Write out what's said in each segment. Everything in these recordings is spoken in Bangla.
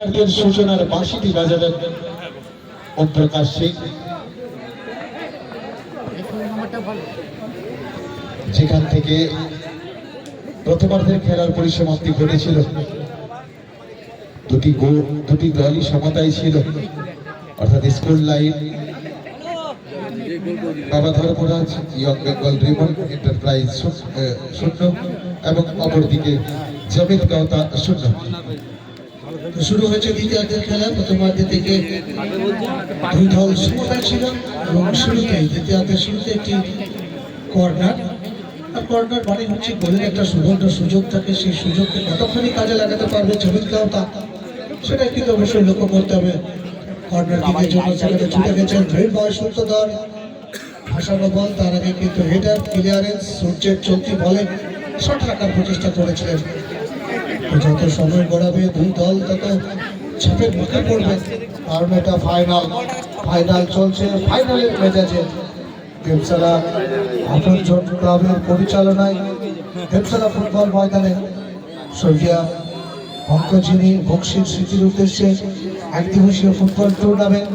সূচনার বাঁশিটি বাজাবেন ওমপ্রকাশ সিং, যেখান থেকে প্রথমার্ধের খেলার পরিসমাপ্তি ঘটেছিল। দুটি দলই সমতায় ছিল, অর্থাৎ স্কুল লাইন বাবা ধর্মরাজ ইয়ং বেঙ্গল রিমন এন্টারপ্রাইজ 0 এবং অপরদিকে জামিদ গাওতা 0। শুরু হয়েছে দ্বিতীয়ার্ধের খেলা। প্রথমার্ধে থেকে দুই দল সমতায় ছিল এবং দ্বিতীয়ার্ধের শুরুতে একটি কর্নার মানে হচ্ছে গোলের একটা সুবর্ণ সুযোগ থাকে, সেই সুযোগকে কতক্ষণই কাজে লাগাতে পারবে জামিদ গাওতা সেটা কিন্তু অবশ্যই লক্ষ্য করতে হবে। কর্নার দিকের জন্য সেখানে ছুটে গেছেন গ্রেট বয় সূত্রধর, ভাসানো বল, তার আগে কিন্তু হেডার ক্লিয়ারেন্স সূর্যের চলতি বলে শট রাখার প্রচেষ্টা করেছিলেন। যত সময় গড়াবে দুই দল তত চাপের মুখে পড়বে, কারণ এটা ফাইনাল চলছে। ফাইনালের মেজাজে দেবসালা আপনজন ক্লাবের পরিচালনায় দেবসালা ফুটবল ময়দানে স্বর্গীয় অঙ্কজিনী বক্সির স্মৃতির উদ্দেশ্যে একদিবসীয় ফুটবল টুর্নামেন্ট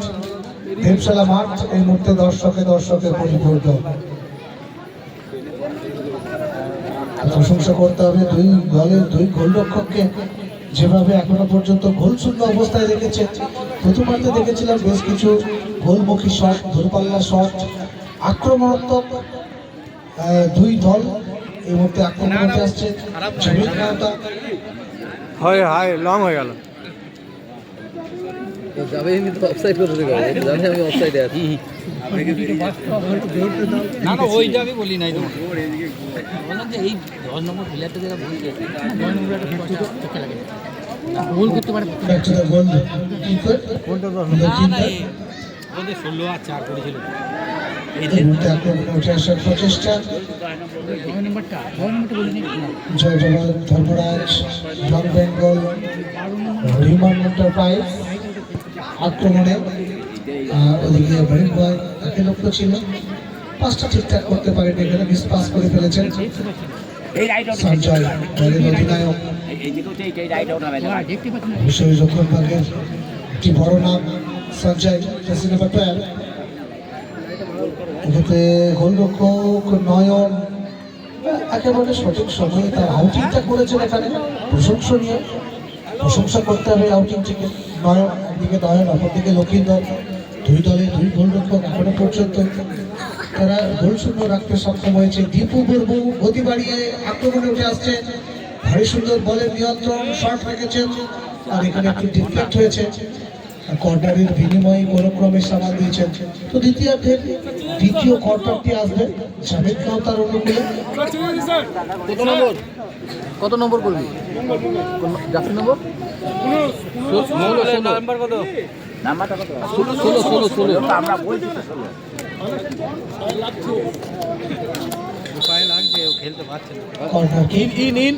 দেবসালা মাঠ এই মুহূর্তে দর্শকে পরিপূর্ণ। প্রশংসা করতে হবে দুই দলের দুই গোলরক্ষককে, যেভাবে এখনো পর্যন্ত গোল শূন্য অবস্থায় রেখেছে। প্রথমার্ধে দেখেছিলাম বেশ কিছু গোলমুখী শট, দূরপাল্লা শট, আক্রমণাত্মক দুই দল এই মুহূর্তে আক্রমণে আসছে। লং হয়ে গেল যাবে, কিন্তু অফসাইড করে দিতে হবে, জানি আমি অফসাইডে আছি। না না ওইটা আমি বলি নাই তোমাকে, বললাম যে এই 10 নম্বর প্লেয়ারটা যেটা বলছে 9 নম্বর একটা চোখে লাগে গোল করতে পারে, গোলটা ওদের 16 আর 4 করেছিল। এই মুহূর্তে আক্রমণে আসার প্রচেষ্টা। 9 নম্বরটা বলি নাই, জয় জওয়ান ধর্মরাজ ইয়ং বেঙ্গল রিমন এন্টারপ্রাইজ আক্রমণে। ওদিকে ব্রেক বয় তাকে লক্ষ্য ছিল, পাসটা ঠিকঠাক করতে পারেন, এখানে মিস পাস করে ফেলেছেন সঞ্জয়, দলের অধিনায়ক বিষয় যখন ভাগের একটি বড় নাম সঞ্জয়, জার্সি নাম্বার 12। এক্ষেত্রে গোলরক্ষক নয়ন একেবারে সঠিক সময়ে তার আউটিংটা করেছেন, এখানে প্রশংসা করতে হবে আউটিংটিকে। নয়ন একদিকে নয়ন, অপরদিকে লক্ষিন্দর, দুই দলে দুই গোলরক্ষক এখনো পর্যন্ত তারা গোল শূন্য রাখতে সক্ষম হয়েছে। দীপু মুর্মু গতি বাড়িয়ে আক্রমণে উঠে আসছে, ভারী সুন্দর বলের নিয়ন্ত্রণ, শট রেখেছেন, আর এখানে একটু ডিফ্লেক্ট হয়েছে, কর্নারের বিনিময়ে কোনোক্রমে সামাল দিয়েছেন। তো দ্বিতীয়ার্ধের দ্বিতীয় কর্নারটি আসবে জামিদ গাওতার অনুকূলে। কত নম্বর করবি? জার্সি নম্বর নাম্বার কত? নাম্বারটা কত? 16 আমরা বলছি 16 পায়ে লাগছে, ও খেলতে পারছে না। কর্নার ইন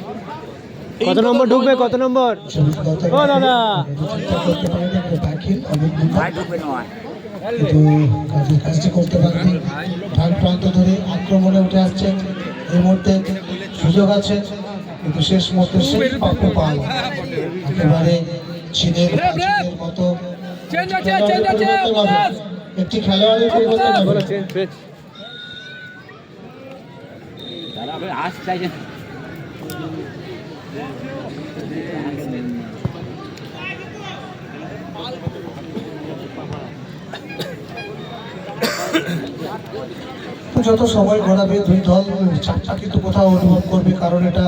কত নম্বর ঢুকবে? কত নম্বর? ও দাদা কাজটি করতে পারেনি, ডান প্রান্ত ধরে আক্রমণে উঠে আসছে। এই মুহূর্তে সুযোগ আছে, কিন্তু শেষ মুহূর্তে সেই প্রাপ্য পায় একেবারে চীনের মতো একটি খেলোয়াড়ের পরিবর্তন হবে। যত সময় গড়াবে দুই দল চাপটা কিন্তু কোথাও অনুভব করবে, কারণ এটা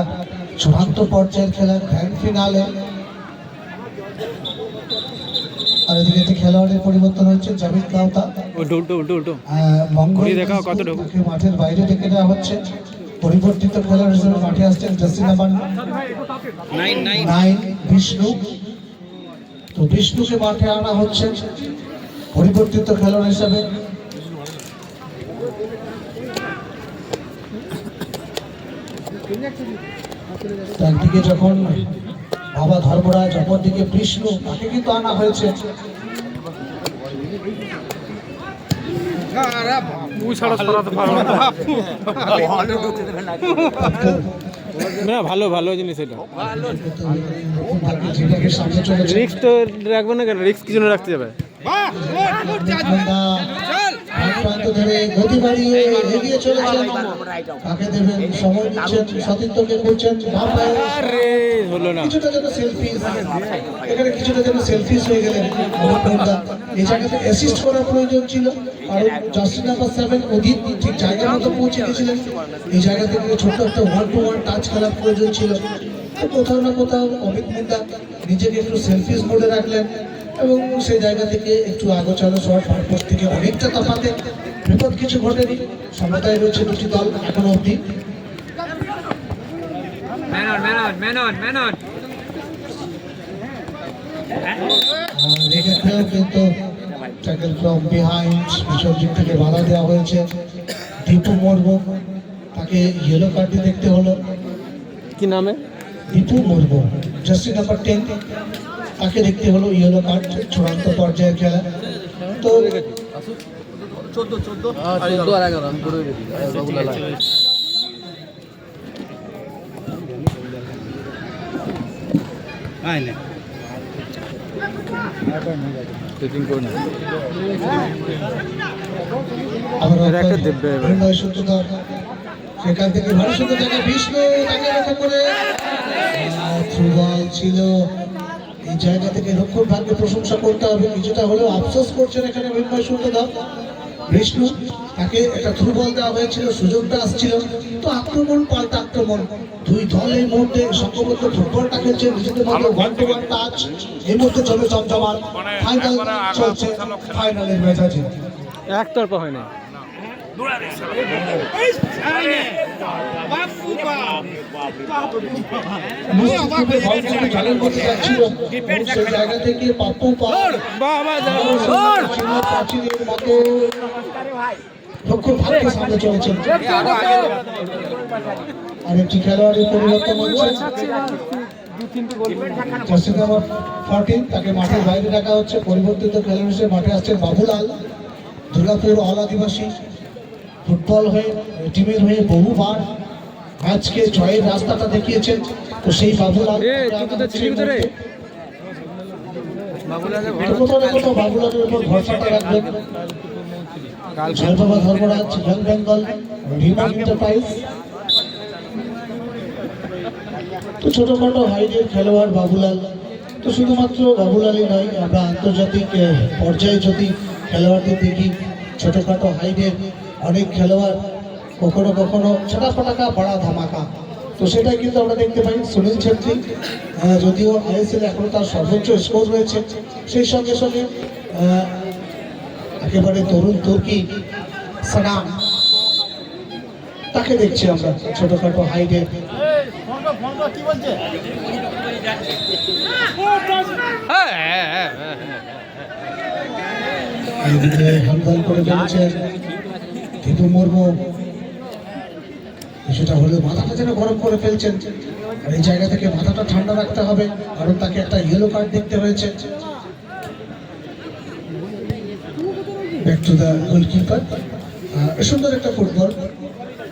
চূড়ান্ত পর্যায়ের খেলা, গ্র্যান্ড ফিনালে। আর এদিকে যে খেলোয়াড়ের পরিবর্তন হচ্ছে জামিদ গাওতা, মাঠের বাইরে ডেকে দেওয়া হচ্ছে। পরিবর্তিত খেলোয়াড় হিসেবে মাঠে আসছেন জার্সি নাম্বার 9 বিষ্ণু। তো বিষ্ণুকে মাঠে আনা হচ্ছে পরিবর্তিত খেলোয়াড় হিসেবে। একদিকে যখন বাবা ধর্মরাজ, অপরদিকে বিষ্ণু, তাকে কিন্তু আনা হয়েছে। না ভালো ভালো জিনিস এটা। যেভাবে সামনে চলেছে রিক্স তো রাখবো না কেন, রিক্স কিছু না রাখতে যাবে। প্রান্ত ধরে গতি বাড়িয়ে এগিয়ে চলেছেন, কাকে দেবেন সময় নিচ্ছেন, সতীর্থকে করছেন আরে হলো না, কিছুটা যেন সেলফিস, এখানে কিছুটা যেন সেলফিস হয়ে গেলেন অমরদা। এই জায়গাতে অ্যাসিস্ট করার প্রয়োজন ছিল, কারণ জার্সি নাম্বার 7 অধীর ঠিক জায়গা মতো পৌঁছে গেছিলেন। এই জায়গা থেকে ছোট্ট একটা 1-to-1 টাচ খেলার প্রয়োজন ছিল। তো কোথাও না কোথাও অমিত মুন্ডা নিজেকে একটু সেলফিস মোডে রাখলেন এবং সেই জায়গা থেকে একটু আগোছালো শট পারপোস্ট থেকে অনেকটা তফাতে। বিপদ কিছু ঘটেনি, সমতায় রয়েছে দুটি দল এখনো অবধি। এক্ষেত্রেও কিন্তু ট্যাকেল ফ্রম বিহাইন্ড পিছন দিক থেকে বাধা দেওয়া হয়েছে। দীপু মুর্মু, তাকে ইয়েলো কার্ডটি দেখতে হলো। কি নামে? দীপু মুর্মু, জার্সি নাম্বার 10, তাকে দেখতে হলো ইয়েলো কার্ড চূড়ান্ত পর্যায়ের খেলা। তো 14 আর 11 আমি করে দিই বাবুলাল। আয় না সেটিং করে না আবার একটা দেবে এবার। সেখান থেকে ভালো সুন্দর জায়গা বিষ্ণু, তাকে লক্ষ্য করে থ্রু বল ছিল। এই জায়গা থেকে রক্ষণ ভাগ্যে প্রশংসা করতে হবে, কিছুটা হলেও আফসোস করছেন এখানে বিনয় সুন্দর। বিষ্ণু, তাকে একটা থ্রু বল দেওয়া হয়েছিল, সুযোগটা আসছিল, তো আক্রমণ পাল্টা আক্রমণ, দুই দল এই মুহূর্তে সংঘবদ্ধ ফুটবলটা খেলছে নিজেদের মধ্যে 1-to-1 টাচ। এই মুহূর্তে চলে জমজমাট, ফাইনাল চলছে, ফাইনালের ম্যাচ আছে। একতরফা হয় না। জালের মধ্যে যাচ্ছিল সেই জায়গা থেকে পাপ্পু প্রাচীনের মতো লক্ষ্য ভাগ্যের সামনে চলেছেন। আরেকটি খেলোয়াড়ের পরিবর্তন হচ্ছে, জার্সি নাম্বার 14, তাকে মাঠের বাইরে রাখা হচ্ছে। পরিবর্তিত খেলোয়াড় হিসেবে মাঠে আসছেন বাবুলাল, দুর্গাপুর অল আদিবাসী। ফুটবল হয়ে টিমের হয়ে বহুবার ম্যাচকে জয়ের রাস্তাটা দেখিয়েছেন। তো সেই বাবুলাল বাবুলালের উপর ভরসাটা রাখবেন। Joybaba Dharmaraj, young Bengal, Riman enterprise. তো ছোটখাটো হাইডের খেলোয়াড় বাবুলাল। তো শুধুমাত্র বাবুলালই নয়, আমরা আন্তর্জাতিক পর্যায়ে যদি খেলোয়াড়দের দেখি, ছোটখাটো হাইডের অনেক খেলোয়াড় কখনো কখনো ছোটা ফটাকা বড়া ধামাকা। তো সেটাই কিন্তু আমরা দেখতে পাই। সুনীল ছেত্রী, যদিও আইএসএল এখনো তার সর্বোচ্চ স্কোর রয়েছে, সেই সঙ্গে সঙ্গে একেবারে তরুণ তুর্কি সানাম, তাকে দেখছি আমরা ছোটখাটো হাইডে। হামদাল করে ফেলেছেন দীপু মুর্মু, সেটা হলেও মাথাটা যেন গরম করে ফেলছেন। আর এই জায়গা থেকে মাথাটা ঠান্ডা রাখতে হবে, কারণ তাকে একটা ইয়েলো কার্ড দেখতে হয়েছে। Back to the goalkeeper. সুন্দর একটা ফুটবল,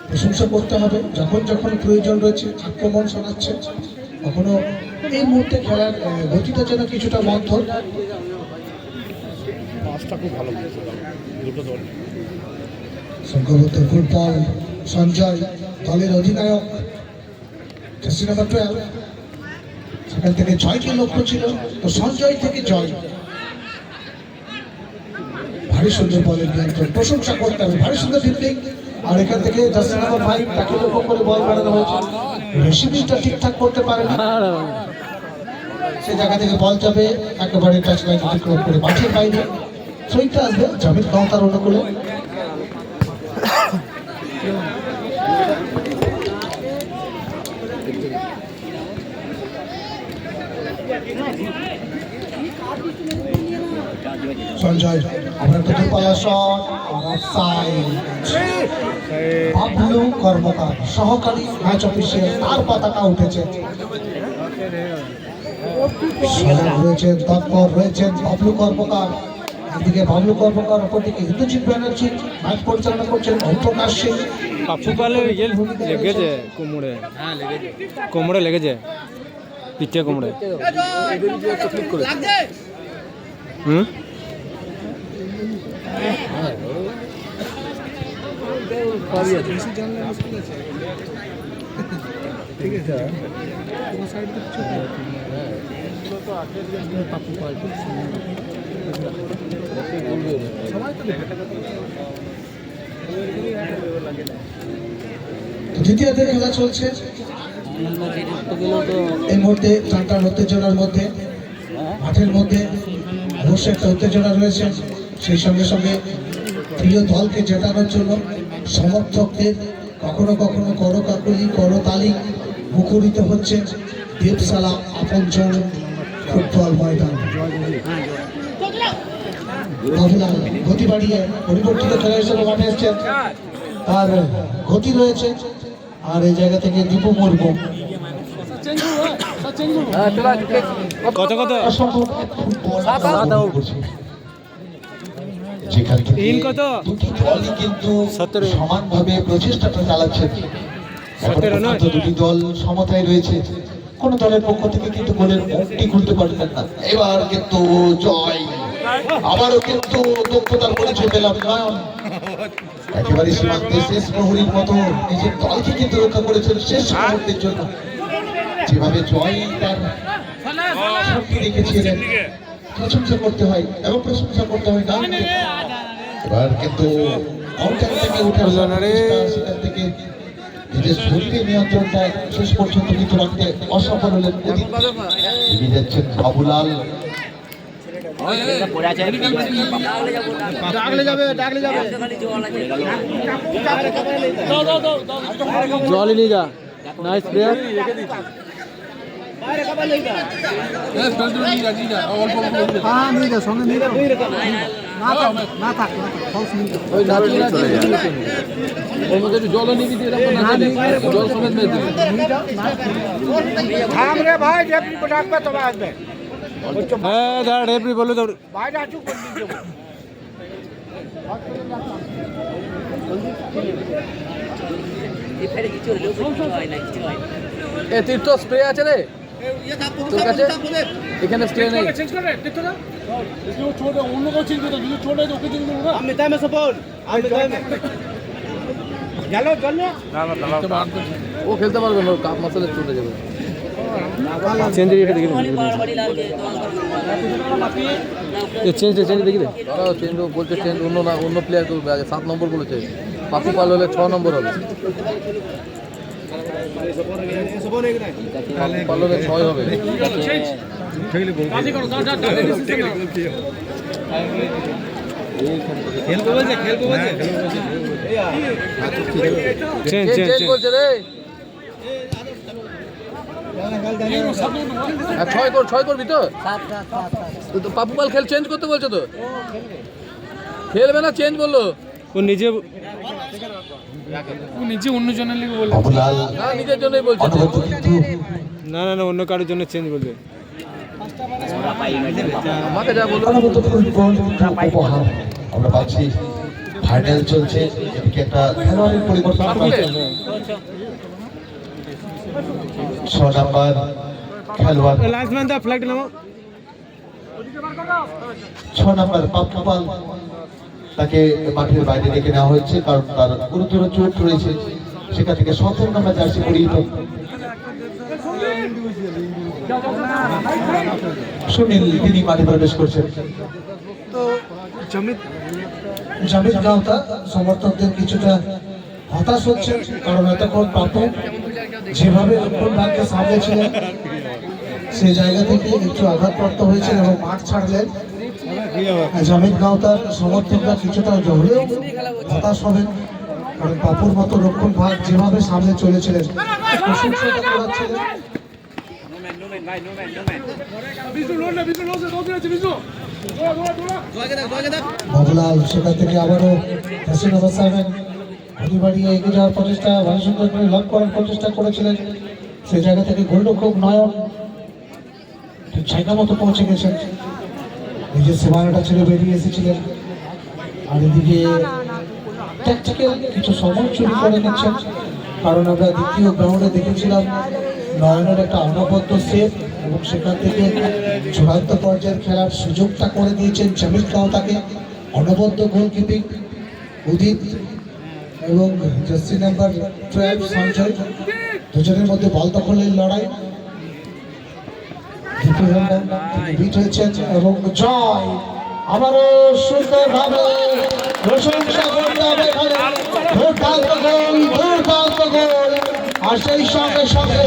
প্রশংসা করতে হবে। যখন যখন প্রয়োজন রয়েছে আক্রমণ শোনাচ্ছে, কখনো এই মুহূর্তে খেলার গতিটা যেন কিছুটা মন্থর। সংঘবদ্ধ ফুটবল, সঞ্জয় দলের অধিনায়ক, জার্সি নাম্বার 12, সেখান থেকে জয়কে লক্ষ্য ছিল, তো সঞ্জয় থেকে জয়। ভারী সুন্দর বলের নিয়ন্ত্রণ, প্রশংসা করতে হবে, ভারী সুন্দর ডিপলিং। আর এখান থেকে জার্সি নাম্বার 5, তাকে লক্ষ্য করে বল বাড়ানো হয়েছে, রেসিপিটা ঠিকঠাক করতে পারেনি। সেই জায়গা থেকে বল যাবে একেবারে টাচ লাইন অতিক্রম করে মাঠের বাইরে। থ্রোটা আসবে জামিদ কাউন্টার অনুকূলে। সঞ্জয়, আমরা তো দুপালা শট আর অফসাইড। বাবলু কর্মকার সহকারী ম্যাচ অফিসিয়াল, তার পতাকা উঠেছে। রয়েছেন তৎপর, রয়েছেন বাবলু কর্মকার। একদিকে বাবলু কর্মকার, অপরদিকে ইন্দ্রজিৎ ব্যানার্জি ম্যাচ পরিচালনা করছেন ওমপ্রকাশ সিং। পাপ্পু পালের ইয়ে লেগেছে কোমরে, হ্যাঁ লেগেছে। কোমরে লেগেছে, পিঠে কোমরে। হুম, পাপ্পু পাল দ্বিতীয়ার্ধের খেলা চলছে এই মুহূর্তে টানটান উত্তেজনার মধ্যে, মাঠের মধ্যে অবশ্যই একটা উত্তেজনা রয়েছে। সেই সঙ্গে সঙ্গে প্রিয় দলকে জেতানোর জন্য সমর্থকদের কখনো কখনো করকাকলি করতালি মুখরিত হচ্ছে দেবশালা আপনজন ফুটবল ময়দান। বাবুলাল গতি বাড়িয়ে পরিবর্তিত খেলা হিসেবে মাঠে এসছেন, আর গতি রয়েছে। আর এই জায়গা থেকে দীপু মুর্মু কত কত যেখান থেকে তিন কত? দুটি দলই কিন্তু 17 সমানভাবে প্রচেষ্টাটা চালাচ্ছেন। 17 নয়? দুটি দল সমতায় রয়েছে, কোন দলের পক্ষ থেকে কিন্তু গোলের মুখটি খুলতে পারবেন না। এবার কিন্তু জয়, আবারও কিন্তু দক্ষতার পরিচয় পেলাম না। একেবারে সীমান্তে শেষ প্রহরীর মতো নিজের দলকে কিন্তু রক্ষা করেছেন শেষ মুহূর্তের জন্য। যেভাবে জয় তার শক্তি রেখেছিলেন, প্রশংসা করতে হয় এবং প্রশংসা করতে হয় না। এবার কিন্তু কাউন্টার থেকে উঠে আসার চেষ্টা, সেখান থেকে নিজের শরীরে নিয়ন্ত্রণটা শেষ পর্যন্ত কিন্তু রাখতে অসফল হলেন। এগিয়ে যাচ্ছেন বাবুলাল। জল নিয়ে যা, নাইস প্লেয়ার। ওর মধ্যে একটু জলও নিবি, জল সমেত মেরে দিবি। হ্যাঁ দাঁড়া, রেফারি বললো তো এ তীর্থ স্প্রে আছে রে তোর কাছে? এখানে স্প্রে নেই। ও খেলতে পারবে না, কাপ মাসালে চলে যাবে। চেঞ্জ এটা দেখি, চেঞ্জ দেখি রে। দাঁড়াও, চেঞ্জ বলছে, চেঞ্জ অন্য না, অন্য প্লেয়ার করবে। আগে 7 নম্বর বলেছে, পাপু পাল হলে 6 নম্বর হবে, পাল হলে 6 হবে। চেঞ্জ চেঞ্জ চেঞ্জ বলছে রে। 6 করবি তো? তো পাপু পাল খেল চেঞ্জ করতে বলছে তো, খেলবে না, চেঞ্জ বললো। ও নিজে বাবুলাল না, নিজের জন্যই বলছে। অনবরত কিন্তু না না না, অন্য কারোর জন্য চেঞ্জ বলবে। আমাকে যা বললো। অনবরত ফুটবল উপহার আমরা পাচ্ছি। ফাইনাল চলছে, এদিকে একটা খেলোয়াড়ের পরিবর্তন। 6 নাম্বার খেলোয়াড়, লাইন্সম্যান দা ফ্ল্যাগ নামাও। 6 নাম্বার পাপ্পু পাল, তাকে মাঠের বাইরে রেখে নেওয়া হয়েছে কারণ তার গুরুতর চোট রয়েছে। সেখান থেকে 17 নাম্বার জার্সি পরিহিত সুনীল, তিনি মাঠে প্রবেশ করছেন। তো জামিদ গাঁওতা সমর্থকদের কিছুটা হতাশ হচ্ছে, কারণ এতক্ষণ পাপু যেভাবে লক্ষণ ভাগকে সামলেছিলেন সেই জায়গা থেকে একটু আঘাতপ্রাপ্ত হয়েছেন এবং মাঠ ছাড়লেন। জামিদ গাঁওতার সমর্থকরা কিছুটা হলেও হতাশ হবেন, কারণ পাপুর মতো রক্ষণ ভাগ যেভাবে সামনে চলেছিলেন, প্রশংসা করাচ্ছিলেন। বাবুলাল সেখান থেকে আবারও হাসিন অবস্থায় ঘুরি বাড়িয়ে এগিয়ে যাওয়ার প্রচেষ্টা, ভালো সুন্দর করে লক করার প্রচেষ্টা করেছিলেন। সেই জায়গা থেকে গোলরক্ষক নয়ন ঠিক জায়গা মতো পৌঁছে গেছেন, নিজের সীমানাটা ছেড়ে বেরিয়ে এসেছিলেন। আর এদিকে ট্যাকটিক্যাল কিছু সময় চুরি করে নিচ্ছেন, কারণ আমরা দ্বিতীয় গ্রাউন্ডে দেখেছিলাম নয়নের একটা অনবদ্য সেভ এবং সেখান থেকে চূড়ান্ত পর্যায়ের খেলার সুযোগটা করে দিয়েছেন জামিল কাওতাকে। অনবদ্য গোলকিপিং উদিত এবং জার্সি নাম্বার 12 সঞ্জয়, দুজনের মধ্যে বল দখলের লড়াই। বিট হয়েছেন এবং জয় আবারও সুন্দরভাবে প্রশংসা করতে হবে এখানে। দুর্দান্ত গোল, দুর্দান্ত গোল, আর সেই সঙ্গে সঙ্গে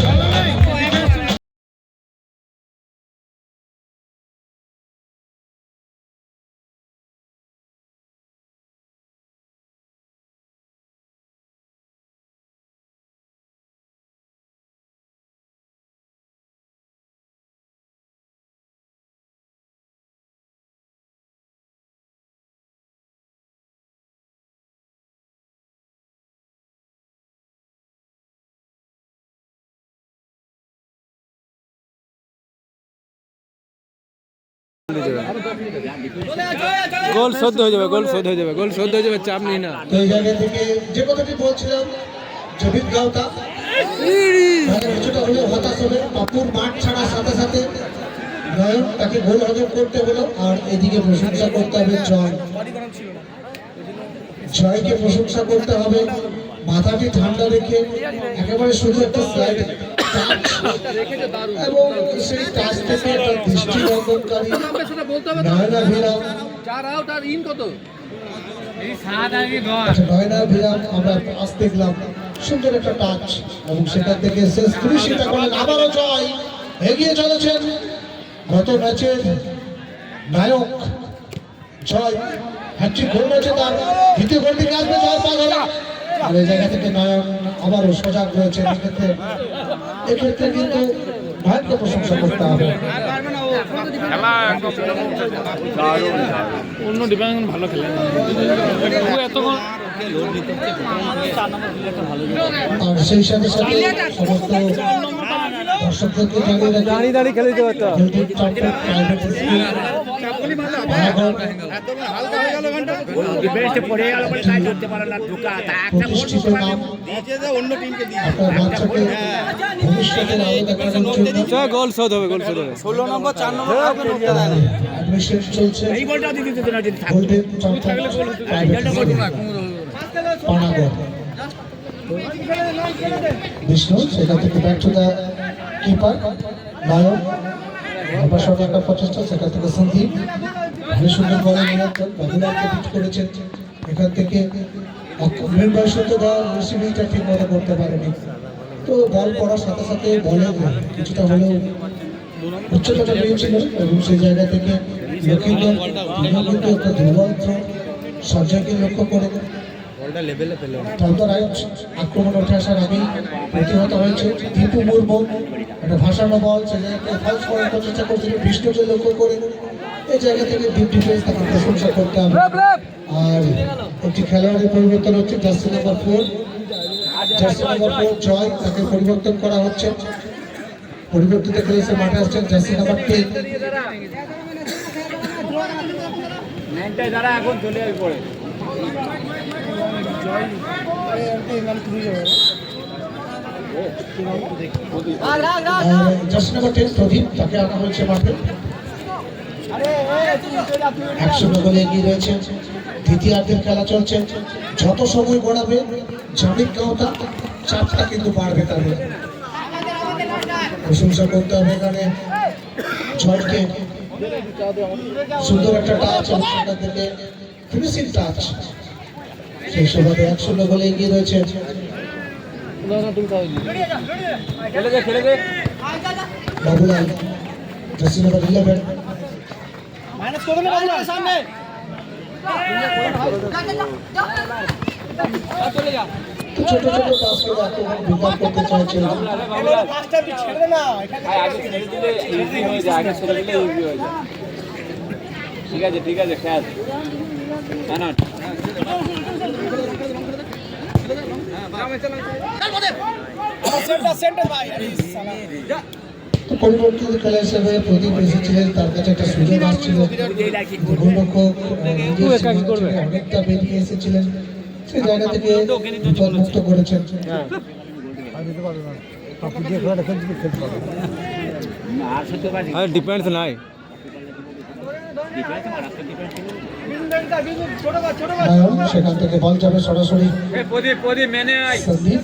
গোল শোধ হয়ে যাবে, গোল শোধ হয়ে যাবে, গোল শোধ হয়ে যাবে, চাপ নিই না। তো এই জায়গা থেকে যে কথাটি বলছিলাম, জামিল কাওতা কিছুটা হলেও হতাশ হবে। পাপুর মাঠ ছাড়ার সাথে সাথে নয়ন তাকে গোল হজম করতে হলো, আর এদিকে প্রশংসা করতে হবে জয়কে প্রশংসা করতে হবে। মাথাটি ঠান্ডা রেখে একেবারে শুধু একটা স্লাইড টাচ এবং সেই টাচ থেকে একটা দৃষ্টিনন্দনকারী নয়না ভিরাম, নয়না ভিরাম আমরা পাস দেখলাম, সুন্দর একটা টাচ এবং সেখান থেকে শেষ ফিনিশিংটা করলেন। আবারও জয় এগিয়ে চলেছেন গত ম্যাচের নায়ক জয়, হ্যাট্রিক গোল রয়েছে তার, দ্বিতীয় গোল থেকে আসবে জয় পা ধরে। আর এই জায়গা থেকে নয়ন আবারও সজাগ রয়েছে। এক্ষেত্রে কিন্তু নয়নকে প্রশংসা করতে হবে। অন্য ডিপার্টমেন্ট ভালো খেলে আর সেই সাথে সাথে সমস্ত দর্শকদেরকে দাঁড়িয়ে দাঁড়িয়ে খেলে দিতে পারতো। প্রতিষ্ঠিত নাম আপনার বাচ্চাকে ভবিষ্যতের আলো দেখানোর জন্য গোল শোধ হবে, গোল শোধ হবে। 16 নম্বর 4 নম্বর অ্যাডমিশন চলছে গোল্ডেন পানাগড়। বিষ্ণু সেখান থেকে ব্যাক টু দ্য কিপার নয়ন, আমার সঙ্গে একটা প্রচেষ্টা, সেখান থেকে সন্দীপ ভালো সুন্দর বলে নিয়ন্ত্রণ বাবুলালকে বিট করেছেন। এখান থেকে মেম্বার সত্য দেওয়ার রিসিভিংটা ঠিক মতো করতে পারেনি, তো বল করার সাথে সাথে বলে কিছুটা হলেও উচ্চতাটা পেয়েছিল এবং সেই জায়গা থেকে লক্ষ্মীদের কিন্তু একটা দুর্বল থ্রো সঞ্জয়কে লক্ষ্য করে আক্রমণ উঠে আসার আগেই প্রতিহত হয়েছে। দীপু মুর্মু একটা ভাসানো বল সে জায়গাকে ফলস করার প্রচেষ্টা করছিল বিষ্ণুকে লক্ষ্য করে। এই জায়গা থেকে ডিপ ডিফেন্স তাকে প্রশংসা করতে হবে। আর একটি খেলোয়াড়ের পরিবর্তন হচ্ছে, জার্সি নাম্বার 4 জয়, তাকে পরিবর্তন করা হচ্ছে। পরিবর্তিত খেলেছে মাঠে আসছেন জার্সি নাম্বার 10। এখন চলে আসবে পরে জার্সি নাম্বার 10 প্রদীপ, তাকে আনা হয়েছে মাঠে। 100 গোলে এগিয়ে রয়েছে। দ্বিতীয়ার্ধের খেলা চলছে, যত সময় গড়াবে জামিল কাওতা চাপটা কিন্তু বাড়বে তাদের। প্রশংসা করতে হবে এখানে জয়কে, সুন্দর একটা টাচ এবং সেখান থেকে ফিনিশিং টাচ। সেই সুবাদে 100 গোলে এগিয়ে রয়েছে। বাবুলাল জার্সি নাম্বার 11 সামনে ছোট ছোট পাস করে আক্রমণ বিকাশ করতে চাইছে। ঠিক আছে ঠিক আছে খেয়াল পরিবর্তিত খেলা হিসেবে প্রদীপ এসেছিলেন, তার কাছে একটা সুযোগ আসছিল, গোলরক্ষক অনেকটা বেরিয়ে এসেছিলেন, সেই জায়গা থেকে বিপদমুক্ত করেছেন। ডিফেন্স নাই। নায়ন সেখান থেকে বল যাবে সরাসরি সন্দীপ।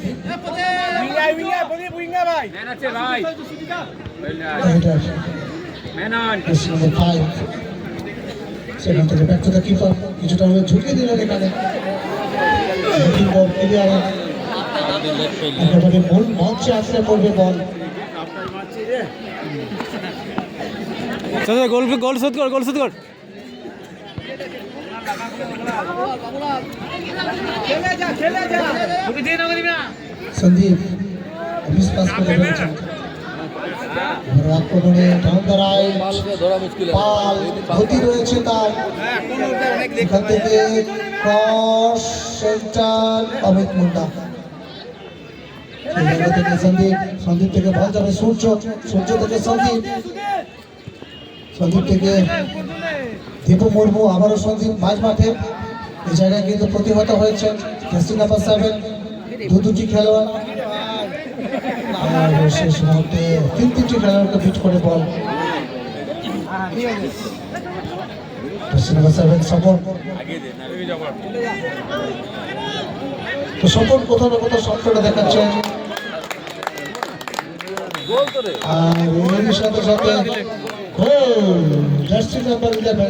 সেখান থেকে ব্যাক টু দ্য কিপার, কিছুটা হলে ঝুঁকিয়ে দিলেন এখানে। একেবারে মূল মঞ্চে আসলে পড়বে বল। গোল গোল শোধ কর, গোল শোধ কর। সন্দীপ মিস পাস করে ফেলেছেন। আক্রমণে ডাউন দ্য রাইট পাল গতি রয়েছে তার। এখান থেকে ক্রস সেন্টার অমিত মুন্ডা। সেই জায়গা থেকে সন্দীপ, সন্দীপ থেকে বল যাবে সূর্য, সূর্য থেকে সন্দীপ, সন্দীপ থেকে দীপু মুর্মু, আবারও সন্দীপ মাঝ মাঠে। এই জায়গায় কিন্তু প্রতিহত হয়েছে জার্সি নাম্বার 7 দুটি খেলোয়াড়। আর শেষ মুহূর্তে তিনটি খেলোয়াড়কে বিট করে বল জার্সি নাম্বার 7 সপন। তো সপন কোথাও না কোথাও শটটা দেখাচ্ছেন। আর এর সাথে সাথে গোল জার্সি নাম্বার 11।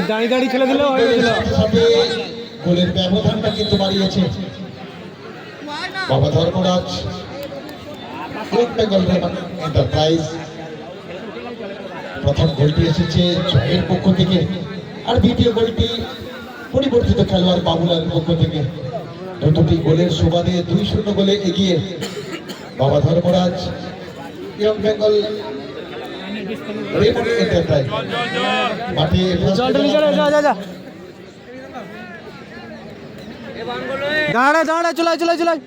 দাঁড়িয়ে দাঁড়িয়ে খেলে দিলেও হয়ে গেছিল। গোলের ব্যবধানটা কিন্তু বাড়িয়েছে বাবা ধর্মরাজ বেঙ্গল এন্টারপ্রাইজ। প্রথম গোলটি এসেছে জয়ের পক্ষ থেকে, আর দ্বিতীয় গোলটি পরিবর্তিত খেলোয়াড় বাবুলার পক্ষ থেকে। দুটি গোলের সুবাদে 2-0 গোলে এগিয়ে বাবা ধর্মরাজ ইয়ং বেঙ্গল এন্টারপ্রাইজ। মাঠে দাঁড়া দাঁড়া চলাই চলাই চলাই।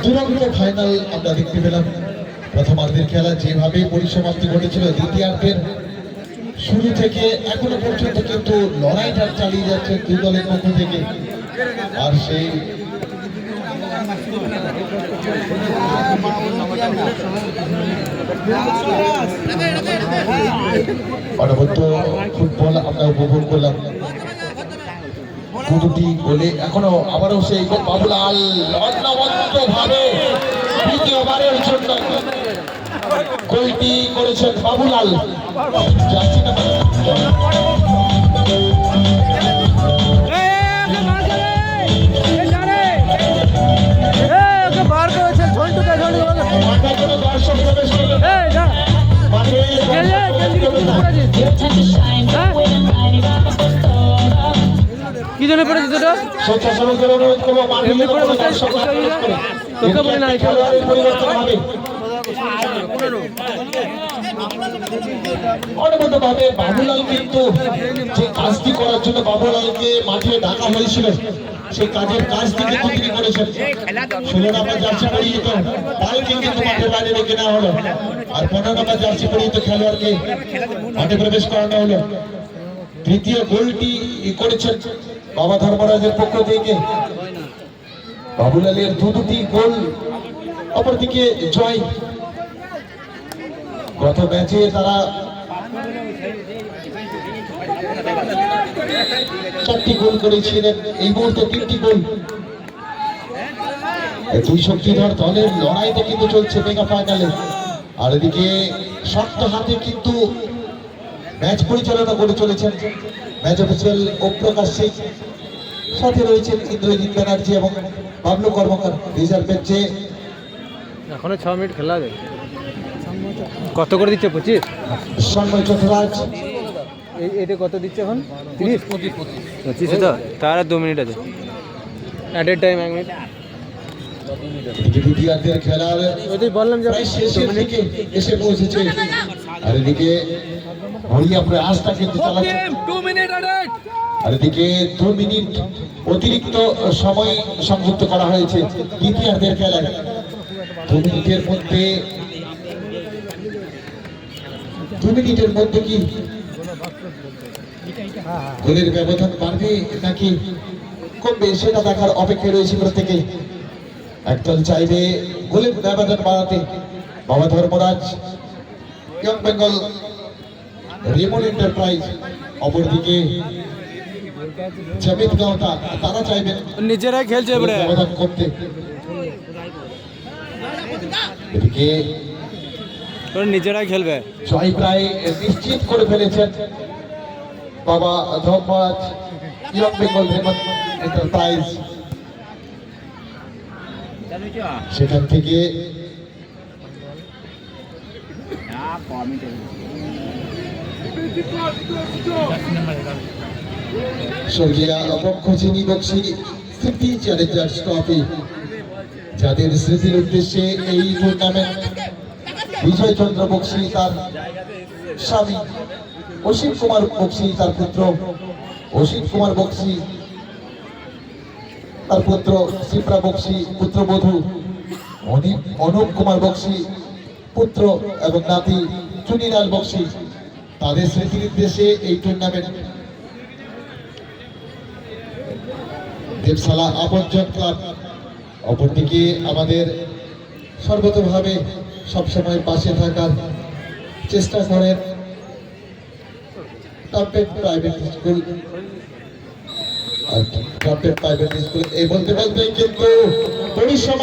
দুরন্ত ফাইনাল আমরা দেখতে পেলাম। প্রথমার্ধের খেলা যেভাবে পরিসমাপ্তি ঘটেছিল, দ্বিতীয়ার্ধের শুরু থেকে এখনো পর্যন্ত কিন্তু লড়াইটা চালিয়ে যাচ্ছে দুই দলের পক্ষ থেকে। আর সেই অনবদ্য ফুটবল আমরা উপভোগ করলাম। দুটি গোলে এখনো আবারও সেই বাবুলাল অনবদ্য ভাবে দ্বিতীয়বারের জন্য গোলটি করেছেন বাবুলাল। জার্সি দর্শক প্রবেশ কি জন্য পড়েছে সেটা স্বেচ্ছাসেবকদের অনুরোধ করবো খেলোয়াড়ের পরিবর্তন হবে। অনবদ্যভাবে বাবুলাল কিন্তু যে কাজটি করার জন্য বাবুলালকে মাঠে ডাকা হয়েছিল, সেই কাজের কাজটি কিন্তু তিনি করেছেন। 16 নম্বর জার্সি পরিহিত পালকে কিন্তু মাঠের বাইরে রেখে নেওয়া হলো, আর 15 নম্বর জার্সি পরিহিত খেলোয়াড়কে মাঠে প্রবেশ করানো হলো। তৃতীয় গোলটি করেছেন বাবা ধর্মরাজের পক্ষ থেকে। বাবুলালের দুটি গোল, অপরদিকে জয়। গত ম্যাচে তারা 4টি গোল করেছিলেন, এই মুহূর্তে 3টি গোল। দুই শক্তিধর দলের লড়াইটা কিন্তু চলছে মেগা ফাইনালে। আর এদিকে শক্ত হাতে কিন্তু ম্যাচ পরিচালনা করে চলেছেন ম্যাচ অফিসিয়াল ওমপ্রকাশ সিং, সাথে রয়েছেন ইন্দ্রজিৎ ব্যানার্জি এবং বাবলু কর্মকার। রিজার্ভ বেঞ্চে এখনো 6 মিনিট খেলা যায়। কত করে দিচ্ছে? 25। সন্ময় চট্টরাজ এটা কত দিচ্ছে এখন? 30 25 তো তার 2 মিনিট আছে। Added time 1 minute. এদিকে দ্বিতীয়ার্ধের খেলার ওই বললাম যে প্রায় শেষের দিকে এসে পৌঁছেছে। আর এদিকে হরিয়া প্রয়াসটা কিন্তু চালাচ্ছে। 2 মিনিট অ্যাডেড। আর এদিকে 2 মিনিট অতিরিক্ত সময় সংযুক্ত করা হয়েছে দ্বিতীয়ার্ধের খেলায়। 2 মিনিটের মধ্যে কি গোলের ব্যবধান বাড়বে নাকি কমবে সেটা দেখার অপেক্ষা রয়েছে প্রত্যেকে। একদল চাইবে গোলের ব্যবধান বাড়াতে, বাবা Dharmaraj young Bengal Raymond enterprise, অপরদিকে জামিত গাঁওটা তারা চাইবেন নিজেরাই খেলছে এবারে, ব্যবধান করতে। এদিকে ওরা নিজেরাই খেলবে। জয় প্রায় নিশ্চিত করে ফেলেছেন বাবা Dharmaraj young Bengal Raymond enterprise. সেখান থেকে স্বর্গীয় পক্ষচিনী বক্সি স্মৃতি চ্যালেঞ্জার্স ট্রফি, যাদের স্মৃতির উদ্দেশ্যে এই টুর্নামেন্ট বিজয় চন্দ্র বক্সি তার স্বামী, অসীম কুমার বক্সি তার পুত্র অসীম কুমার বক্সি তার পুত্র শিপ্রা বক্সি পুত্রবধূ অনুপ কুমার বক্সি পুত্র এবং নাতি চুনিলাল বক্সি, তাদের স্মৃতির উদ্দেশ্যে এই টুর্নামেন্ট। দেবশালা আবর্জন ক্লাব অপরদিকে আমাদের সর্বতভাবে সবসময় পাশে থাকার চেষ্টা করেন ট্রাম্পেট প্রাইভেট স্কুল। আর ট্রাম্পেট প্রাইভেট স্কুল এই বলতে বলতে কিন্তু পরিশ্রম